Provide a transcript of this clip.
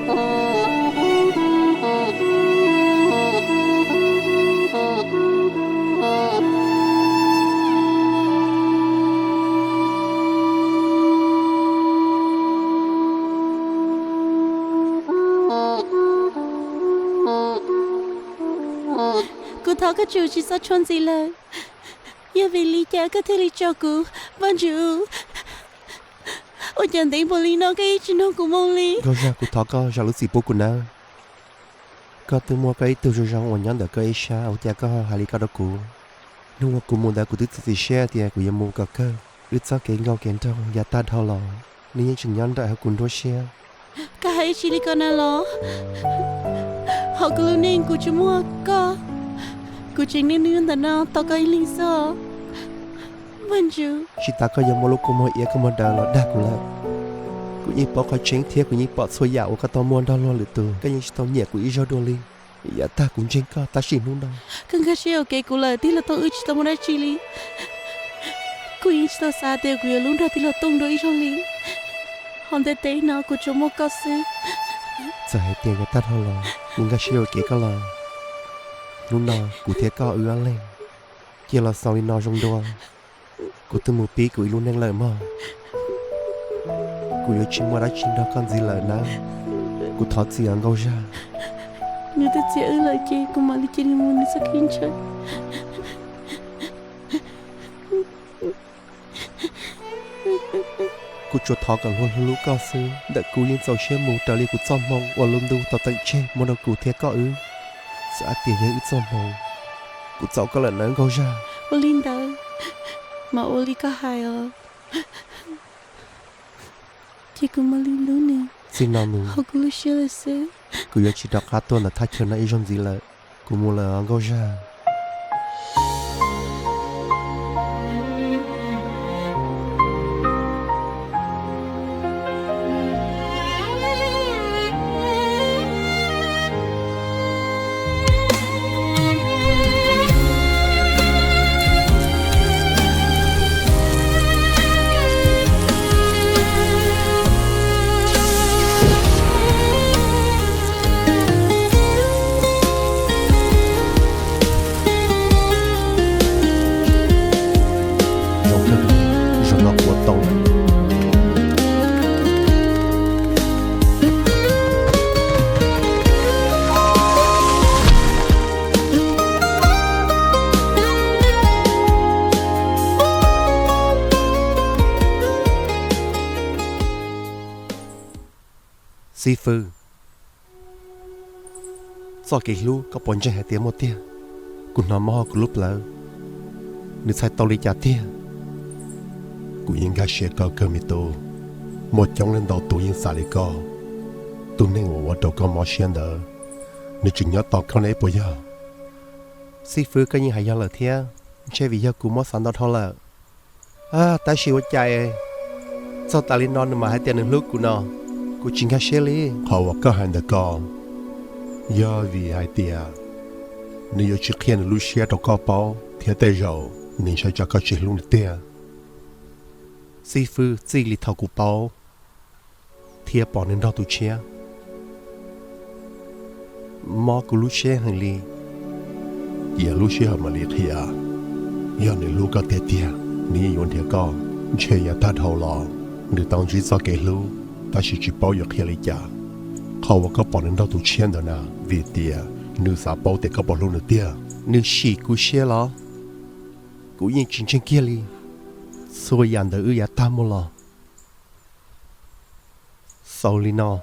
Cô thọ cái chủ chỉ sao chọn gì lời. Giờ về lý cha cái thế lý cho cô Vang Ju. Ôi chẳng thấy bộ lý nó cái chuyện nó của mong lý. Cô ra cô thọ có ra lúc gì bố của nó. Có từ mua cái từ rồi rằng nhận được cái xa ở nhà có hai lý cao đó cô. Nếu mà cô muốn đã cô tự tự share thì cô muốn có cơ. Ước sao cái ngao kiến trong nhà ta thao lò. Nếu như chừng nhận đã cùng đôi share. Cả hai chỉ lý con nào lo. Họ cứ luôn nên cô chỉ mua có. Cô chỉ nên nương ta nào tao có lý do. Vang Ju. Chỉ ta có giống một lúc cô mua ý có một đợt là đa cũng là. Cô như bỏ khỏi chén thiệp cô như bỏ xôi dạo có tao mua đó lo lửa từ. Cái như tao nhẹ của ý do đồ li. Dạ ta cũng chén có ta chỉ luôn đâu. Cần cái gì ok cô lời tí là tao ước tao muốn ra chi lý. Cô ý tao xa tiêu cô luôn ra tí là tung đôi ý trong lý. Hôm nay tế nào cô cho mua cao sư. Giờ hãy tiền người ta thôi là. Mình cái gì ok có là. Lúc nào cụ thể có ưu ăn lên. Kia là sau đi nó trong đua. Cụ từ một tí cụ luôn đang lợi mà. Cụ yêu chim qua đã chim đó con gì lợi nào. Cụ thoát gì ăn gâu ra. Nếu ta chỉ ưu lời kê cô mà đi chơi đi muốn đi sắc hình chơi. Cụ chuột thọ cả luôn lũ cao sư. Đợi cụ yên dầu xe mù trở lại cụ trong mong. Và luôn đu tỏ tận chê. Một đầu cụ thế có ưu. Sẽ tiền nhớ ít trong mong. Cụ cháu có lần nắng gâu ra. Ô linh đâu. Mà ô linh có hài à. Chị cũng mà linh lưu nè. Xin nào nụ. Họ cũng lưu xe là xe. Cụ yêu chỉ đọc khá tuần là thách chân là ý trong gì lợi. Cụ mua là gâu ra. Sư phụ. Sau cái lúc có bọn trẻ tiếng một tiếng. Cũng nói mò của lúc lâu. Nếu sai tao đi trả tiền. Cũng yên gà xe có cơ mì tô. Một trong lên đầu tụi yên xả lý có. Tụi nên ngủ ở đầu có mò xe đỡ. Nếu chừng nhớ tao con ấy bây giờ. Sư phụ có những hãy do lời thế. Chứ vì giờ cũng mất sẵn đó thôi là. À, ta xíu chạy ấy. Sao ta lên non mà hai tiền được lúc của nó. Cô chính là xe lý. Họ có hành được con. Do vì hai tia. Nếu chỉ khiến lưu xe đó có bao. Thì tới rồi. Nên sẽ cho có chuyện luôn được tia. Sư phụ chỉ lý thảo của bao. Thì bỏ nên đó tụi xe. Mò của lưu xe hành lý. Giờ lưu xe mà lý thịa. Giờ nên lưu có tia tia. Nếu yon thì con. Chế ya ta thảo lò. Nếu tao chỉ cho cái lưu. Ta chỉ bảo yêu kia lý cha. Họ có bỏ nên đâu tụ chiến đó nè. Vì tia. Nếu sao bảo thì có bỏ luôn được tia. Nếu xì cú xe lo. Cú yên chính trên kia li. Xôi dàn đỡ ư ya ta mô lo. Sau li nó.